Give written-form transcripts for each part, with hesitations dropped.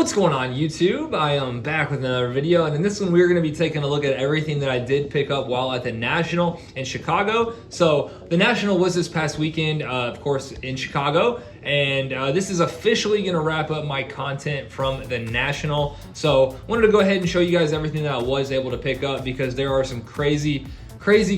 What's going on, YouTube? I am back with another video, and in this one we're going to be taking a look at everything that I did pick up while at the National in Chicago. So the National was this past weekend, of course, in Chicago, and this is officially going to wrap up my content from the National. So wanted to go ahead and show you guys everything that I was able to pick up, because there are some crazy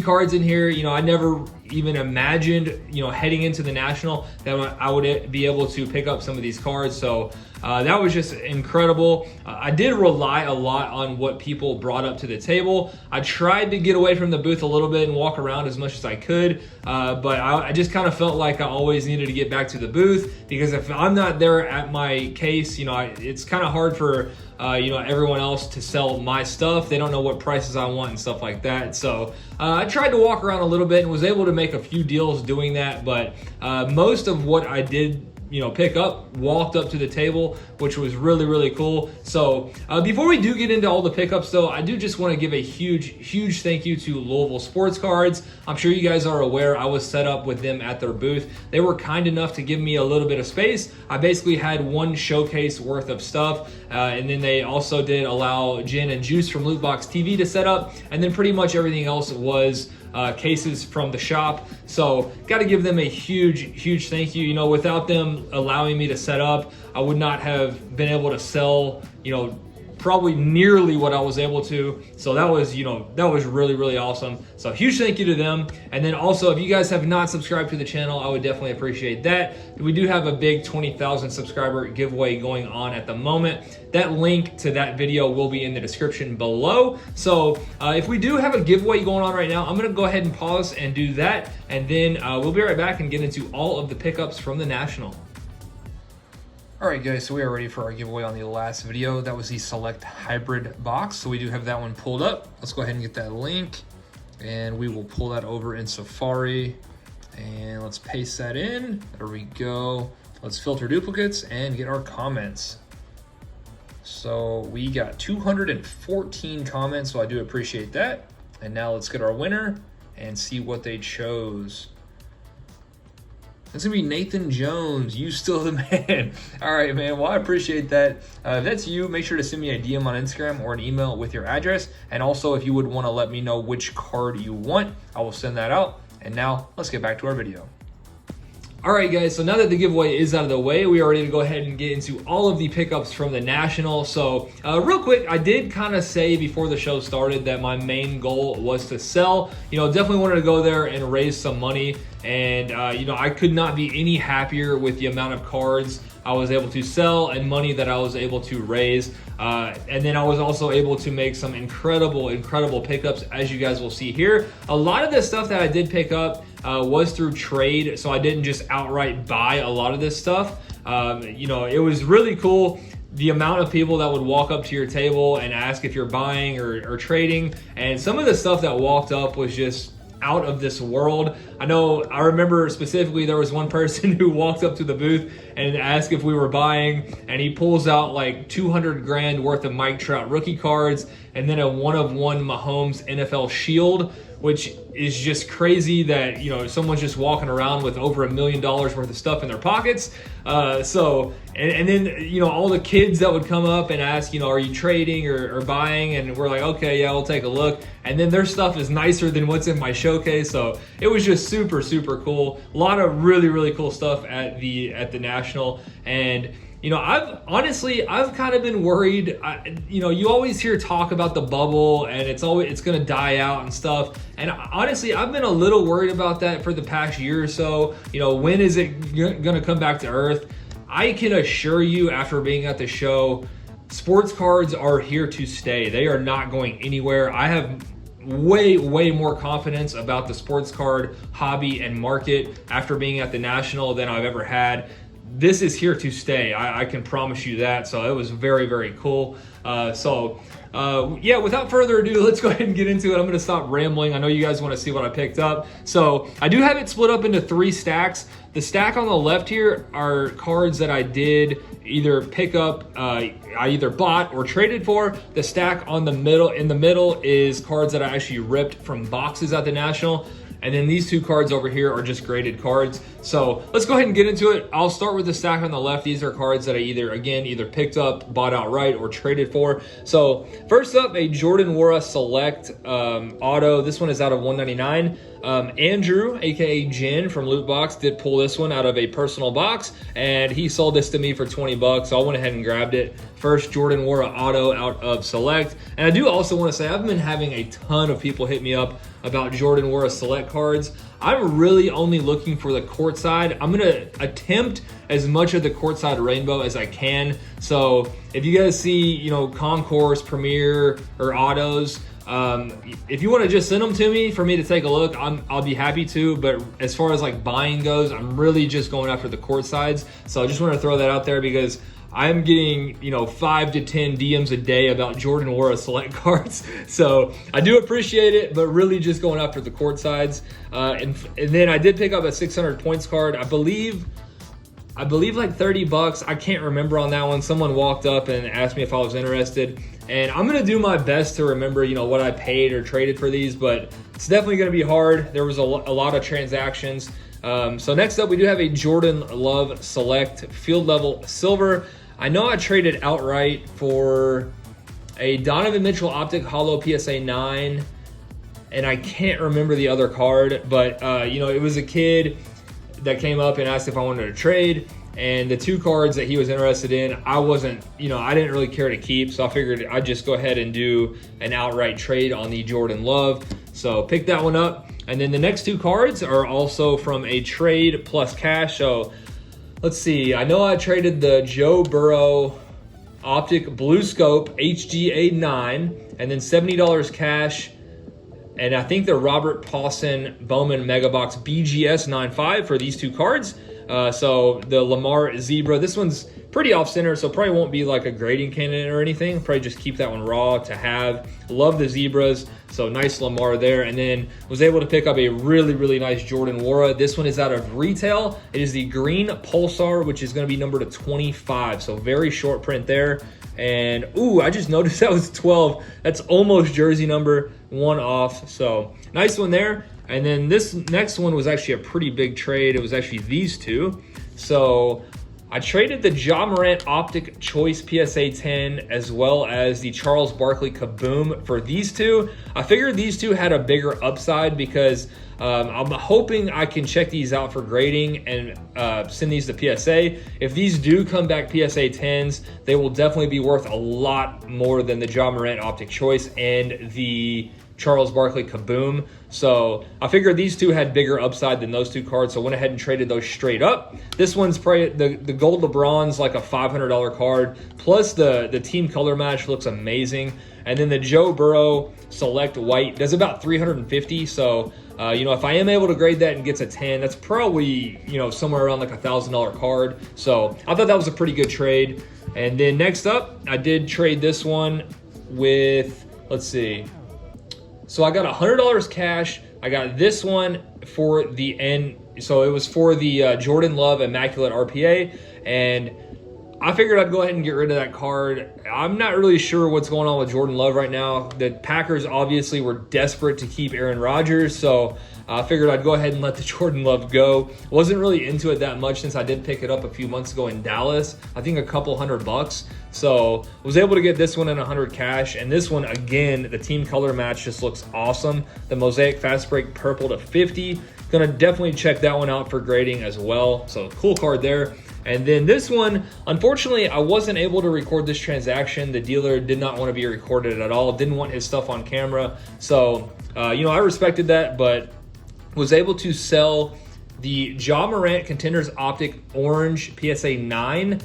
cards in here. You know, I never even imagined, you know, heading into the National that I would be able to pick up some of these cards. So that was just incredible. I did rely a lot on what people brought up to the table. I tried to get away from the booth a little bit and walk around as much as I could, but I just kind of felt like I always needed to get back to the booth, because if I'm not there at my case, you know, it's kind of hard for you know, everyone else to sell my stuff. They don't know what prices I want and stuff like that. So I tried to walk around a little bit and was able to make a few deals doing that, but most of what I did, you know, pick up, walked up to the table, which was really cool. So before we do get into all the pickups though, I do just want to give a huge thank you to Louisville Sports Cards. I'm sure you guys are aware I was set up with them at their booth. They were kind enough to give me a little bit of space. I basically had one showcase worth of stuff, and then they also did allow Jen and Juice from Lootbox TV to set up, and then pretty much everything else was cases from the shop. So got to give them a huge thank you. You know, without them allowing me to set up, I would not have been able to sell, you know, probably nearly what I was able to. So that was, you know, that was really awesome. So huge thank you to them. And then also, if you guys have not subscribed to the channel, I would definitely appreciate that. We do have a big 20,000 subscriber giveaway going on at the moment. That link to that video will be in the description below. So if we do have a giveaway going on right now, I'm gonna go ahead and pause and do that, and then we'll be right back and get into all of the pickups from the National. All right, guys, so we are ready for our giveaway on the last video. That was the Select Hybrid box. So we do have that one pulled up. Let's go ahead and get that link, and we will pull that over in Safari, and let's paste that in. There we go. Let's filter duplicates and get our comments. So we got 214 comments, so I do appreciate that. And now let's get our winner and see what they chose. It's gonna be Nathan Jones. You still the man. All right, man. Well, I appreciate that. If that's you, make sure to send me a DM on Instagram or an email with your address. And also, if you would want to let me know which card you want, I will send that out. And now let's get back to our video. All right, guys, so now that the giveaway is out of the way, we are ready to go ahead and get into all of the pickups from the National. So real quick, I did kind of say before the show started that my main goal was to sell. You know, definitely wanted to go there and raise some money. And, you know, I could not be any happier with the amount of cards I was able to sell and money that I was able to raise. And then I was also able to make some incredible pickups, as you guys will see here. A lot of the stuff that I did pick up was through trade, so I didn't just outright buy a lot of this stuff. You know, it was really cool, the amount of people that would walk up to your table and ask if you're buying or trading. And some of the stuff that walked up was just out of this world. I remember specifically there was one person who walked up to the booth and asked if we were buying, and he pulls out like 200 grand worth of Mike Trout rookie cards, and then a 1-of-1 Mahomes NFL Shield, which is just crazy that, you know, someone's just walking around with over $1 million worth of stuff in their pockets. And then, you know, all the kids that would come up and ask, you know, are you trading or buying? And we're like, okay, yeah, we'll take a look. And then their stuff is nicer than what's in my showcase. So it was just super cool. A lot of really cool stuff at the National. And you know, I've kind of been worried. You know, you always hear talk about the bubble and it's going to die out and stuff. And honestly, I've been a little worried about that for the past year or so. You know, when is it going to come back to earth? I can assure you, after being at the show, sports cards are here to stay. They are not going anywhere. I have way more confidence about the sports card hobby and market after being at the National than I've ever had. This is here to stay. I can promise you that. So it was very cool. Yeah, without further ado, let's go ahead and get into it. I'm going to stop rambling. I know you guys want to see what I picked up. So I do have it split up into 3 stacks. The stack on the left here are cards that I did either pick up, I either bought or traded for. The stack in the middle is cards that I actually ripped from boxes at the National. And then these two cards over here are just graded cards. So let's go ahead and get into it. I'll start with the stack on the left. These are cards that I either picked up, bought outright, or traded for. So first up, a Jordan Nwora Select auto. This one is out of 199. Andrew, aka Jen from Loot Box, did pull this one out of a personal box, and he sold this to me for 20 bucks. So I went ahead and grabbed it. First Jordan Nwora auto out of Select. And I do also want to say I've been having a ton of people hit me up about Jordan Nwora Select cards. I'm really only looking for the courtside. I'm gonna attempt as much of the courtside rainbow as I can. So if you guys see, Concourse, Premier, or autos, if you want to just send them to me for me to take a look, I'll be happy to. But as far as like buying goes, I'm really just going after the court sides. So I just want to throw that out there because I'm getting 5 to 10 DMs a day about Jordan Nwora Select cards. So I do appreciate it, but really just going after the court sides. And then I did pick up a 600 points card. I believe like 30 bucks. I can't remember on that one. Someone walked up and asked me if I was interested. And I'm going to do my best to remember, what I paid or traded for these, but it's definitely going to be hard. There was a lot of transactions. So next up, we do have a Jordan Love Select Field Level Silver. I know I traded outright for a Donovan Mitchell Optic Hollow PSA 9, and I can't remember the other card, but it was a kid that came up and asked if I wanted to trade, and the two cards that he was interested in, I didn't really care to keep, so I figured I'd just go ahead and do an outright trade on the Jordan Love. So pick that one up. And then the next two cards are also from a trade plus cash. So let's see. I know I traded the Joe Burrow Optic Blue Scope HGA 9 and then $70 cash. And I think the Robert Pawson Bowman Mega Box BGS 9.5 for these two cards. So the Lamar Zebra, this one's pretty off center, so probably won't be like a grading candidate or anything. Probably just keep that one raw to have. Love the Zebras, so nice Lamar there. And then was able to pick up a really, really nice Jordan Nwora. This one is out of retail. It is the green Pulsar, which is going to be numbered to 25, so very short print there. And I just noticed that was 12. That's almost jersey number, one off, so nice one there. And then this next one was actually a pretty big trade. It was actually these two. So I traded the Ja Morant Optic Choice PSA 10 as well as the Charles Barkley Kaboom for these two. I figured these two had a bigger upside because I'm hoping I can check these out for grading and send these to PSA. If these do come back PSA 10s, they will definitely be worth a lot more than the Ja Morant Optic Choice and the Charles Barkley Kaboom. So I figured these two had bigger upside than those two cards, so I went ahead and traded those straight up. This one's probably the gold LeBron's like a $500 card, plus the team color match looks amazing. And then the Joe Burrow Select White does about 350. So if I am able to grade that and gets a 10, that's probably somewhere around like $1,000 card. So I thought that was a pretty good trade. And then next up, I did trade this one with, let's see. So I got $100 cash. I got this one for the end. So it was for the Jordan Love Immaculate RPA. And I figured I'd go ahead and get rid of that card. I'm not really sure what's going on with Jordan Love right now. The Packers obviously were desperate to keep Aaron Rodgers. So I figured I'd go ahead and let the Jordan Love go. Wasn't really into it that much since I did pick it up a few months ago in Dallas. I think a couple $100. So was able to get this one in 100 cash. And this one, again, the team color match just looks awesome. The Mosaic Fast Break purple to 50. Gonna definitely check that one out for grading as well. So cool card there. And then this one, unfortunately, I wasn't able to record this transaction. The dealer did not want to be recorded at all. Didn't want his stuff on camera. So, I respected that, but was able to sell the Ja Morant Contenders Optic Orange PSA 9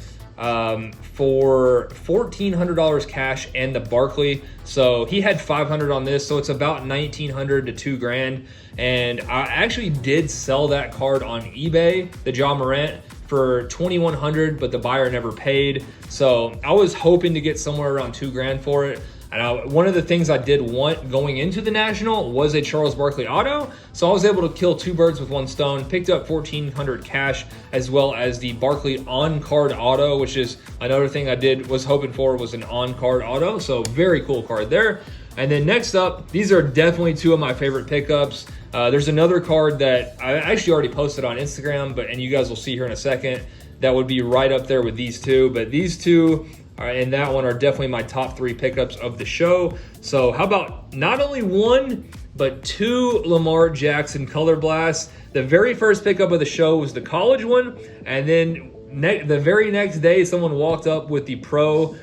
for $1,400 cash and the Barkley. So he had $500 on this, so it's about $1,900 to $2,000. And I actually did sell that card on eBay, the Ja Morant, for $2,100, but the buyer never paid. So I was hoping to get somewhere around $2,000 for it. And one of the things I did want going into the National was a Charles Barkley auto. So I was able to kill two birds with one stone, picked up $1,400 cash, as well as the Barkley on-card auto, which is another thing I was hoping for was an on-card auto. So very cool card there. And then next up, these are definitely two of my favorite pickups. There's another card that I actually already posted on Instagram, and you guys will see here in a second, that would be right up there with these two. But these two and that one are definitely my top 3 pickups of the show. So how about not only 1, but 2 Lamar Jackson Color Blasts? The very first pickup of the show was the college one, and then the very next day, someone walked up with the pro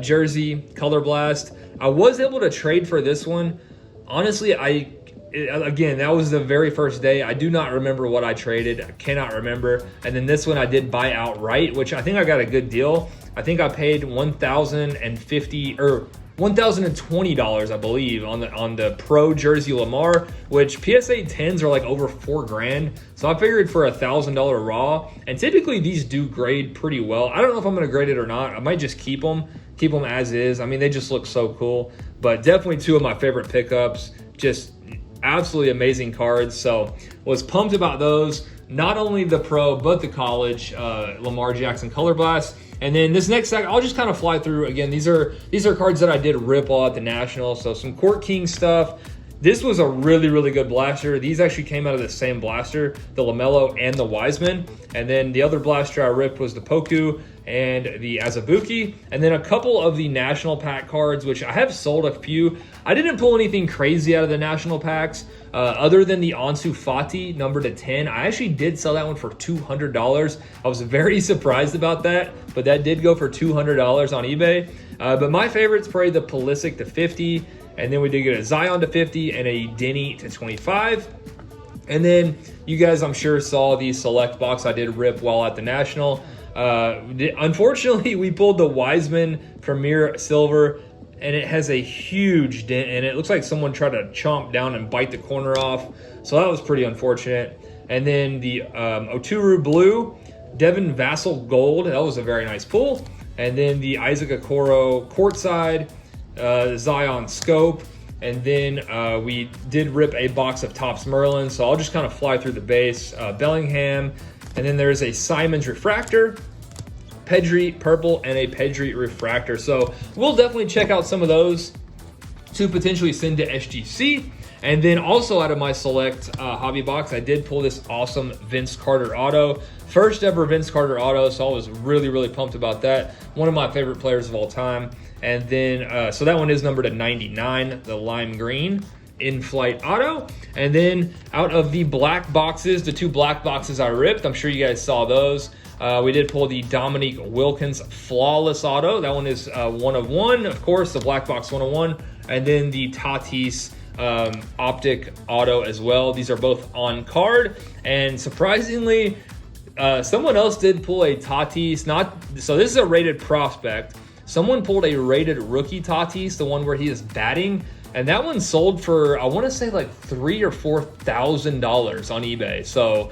jersey Color Blast. I was able to trade for this one. Honestly, again, that was the very first day. I do not remember what I traded. I cannot remember. And then this one I did buy outright, which I think I got a good deal. I think I paid $1,050 or $1,020, I believe, on the pro jersey Lamar, which PSA 10s are like over $4,000. So I figured for $1,000 raw, and typically these do grade pretty well. I don't know if I'm gonna grade it or not. I might just keep them as is. I mean, they just look so cool. But definitely 2 of my favorite pickups. Just absolutely amazing cards. So was pumped about those. Not only the pro, but the college Lamar Jackson Color Blast. And then this next stack, I'll just kind of fly through. Again, these are cards that I did rip all at the National. So some Court King stuff. This was a really, really good blaster. These actually came out of the same blaster, the LaMelo and the Wiseman. And then the other blaster I ripped was the Poku and the Azubuike. And then a couple of the National Pack cards, which I have sold a few. I didn't pull anything crazy out of the National Packs. Other than the Ansu Fati number to 10, I actually did sell that one for $200. I was very surprised about that, but that did go for $200 on eBay. But my favorite's probably the Pulisic to 50, and then we did get a Zion to 50 and a Denny to 25. And then you guys, I'm sure, saw the select box I did rip while at the National. Unfortunately, we pulled the Wiseman Premier Silver, and it has a huge dent, and it looks like someone tried to chomp down and bite the corner off. So that was pretty unfortunate. And then the Oturu Blue, Devin Vassell Gold, that was a very nice pull. And then the Isaac Okoro Courtside, Zion Scope. And then we did rip a box of Topps Merlin. So I'll just kind of fly through the base. Bellingham. And then there's a Simons Refractor, Pedri Purple, and a Pedri Refractor. So we'll definitely check out some of those to potentially send to SGC. And then also out of my select hobby box, I did pull this awesome Vince Carter auto. First ever Vince Carter auto, so I was really, really pumped about that. One of my favorite players of all time. And then, so that one is numbered to 99, the lime green in-flight auto. And then out of the black boxes, the 2 black boxes I ripped, I'm sure you guys saw those. We did pull the Dominique Wilkins Flawless Auto. That one is 1 of 1, of course, the black box 1 of 1. And then the Tatis Optic Auto as well. These are both on card. And surprisingly, someone else did pull a Tatis. So this is a rated prospect. Someone pulled a rated rookie Tatis, the one where he is batting. And that one sold for, I want to say like $3,000 or $4,000 on eBay. So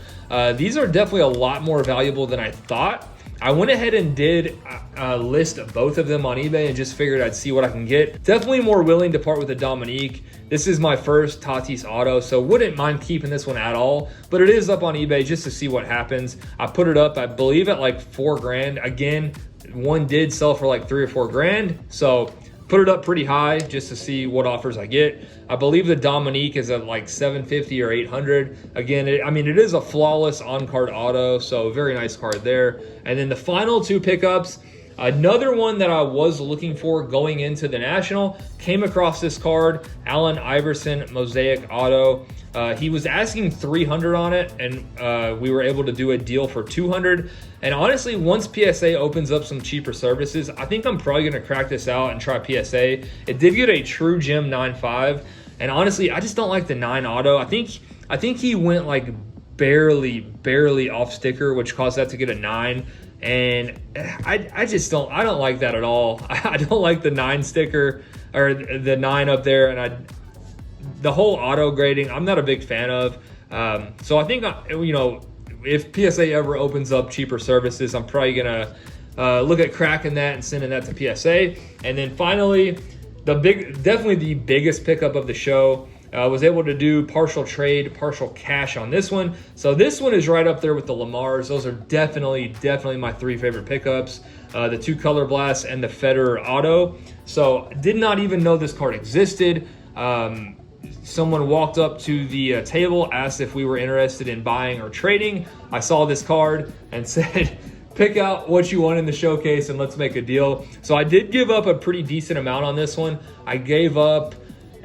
these are definitely a lot more valuable than I thought. I went ahead and did list both of them on eBay and just figured I'd see what I can get. Definitely more willing to part with the Dominique. This is my first Tatis auto, so wouldn't mind keeping this one at all. But it is up on eBay just to see what happens. I put it up, I believe, at like $4,000. Again, one did sell for like $3,000 or $4,000. So put it up pretty high just to see what offers I get. I believe the Dominique is at like $750 or $800. Again, it is a flawless on-card auto, so very nice card there. And then the final 2 pickups, another one that I was looking for going into the National, came across this card, Allen Iverson Mosaic Auto. He was asking $300 on it, and we were able to do a deal for $200. And honestly, once PSA opens up some cheaper services, I think I'm probably going to crack this out and try PSA. It did get a True Gem 9.5, and honestly, I just don't like the 9 auto. I think he went like barely off sticker, which caused that to get a 9. And I don't like that at all. I don't like the 9 sticker or the 9 up there, and the whole auto grading, I'm not a big fan of. So I think, if PSA ever opens up cheaper services, I'm probably gonna look at cracking that and sending that to PSA. And then finally, definitely the biggest pickup of the show, was able to do partial trade, partial cash on this one. So this one is right up there with the Lamars. Those are definitely my 3 favorite pickups. The 2 Color Blasts and the Federer Auto. So did not even know this card existed. someone walked up to the table, asked if we were interested in buying or trading. I saw this card and said, pick out what you want in the showcase and let's make a deal. So I did give up a pretty decent amount on this one. I gave up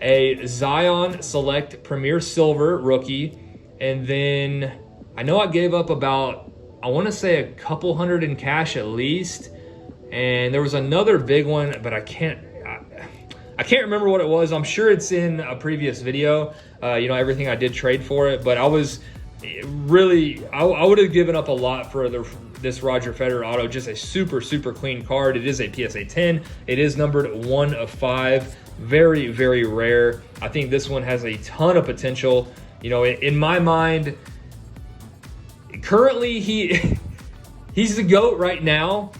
a Zion Select Premier Silver rookie, and then I know I gave up about, I want to say a couple hundred in cash at least, and there was another big one, but I can't remember what it was. I'm sure it's in a previous video, everything I did trade for it, but I was really, I would have given up a lot for this Roger Federer auto. Just a super, super clean card. It is a PSA 10. It is numbered 1 of 5. Very, very rare. I think this one has a ton of potential. In my mind, currently he's the GOAT right now.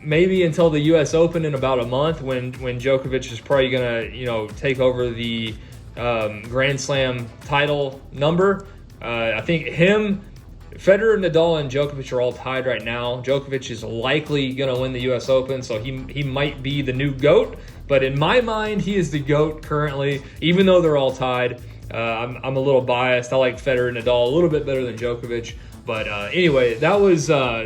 Maybe until the U.S. Open in about a month, when Djokovic is probably gonna take over the Grand Slam title number. I think him, Federer, Nadal, and Djokovic are all tied right now. Djokovic is likely gonna win the U.S. Open, so he might be the new GOAT. But in my mind, he is the GOAT currently, even though they're all tied. I'm a little biased. I like Federer and Nadal a little bit better than Djokovic. But anyway, that was a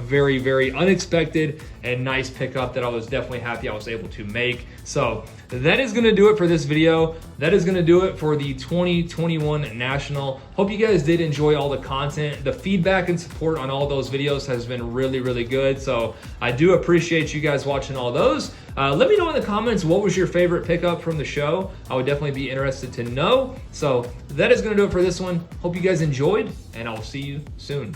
very, very unexpected and nice pickup that I was definitely happy I was able to make. So that is going to do it for this video. That is going to do it for the 2021 National. Hope you guys did enjoy all the content. The feedback and support on all those videos has been really, really good. So I do appreciate you guys watching all those. Let me know in the comments what was your favorite pickup from the show. I would definitely be interested to know. So that is going to do it for this one. Hope you guys enjoyed, and I'll see you soon.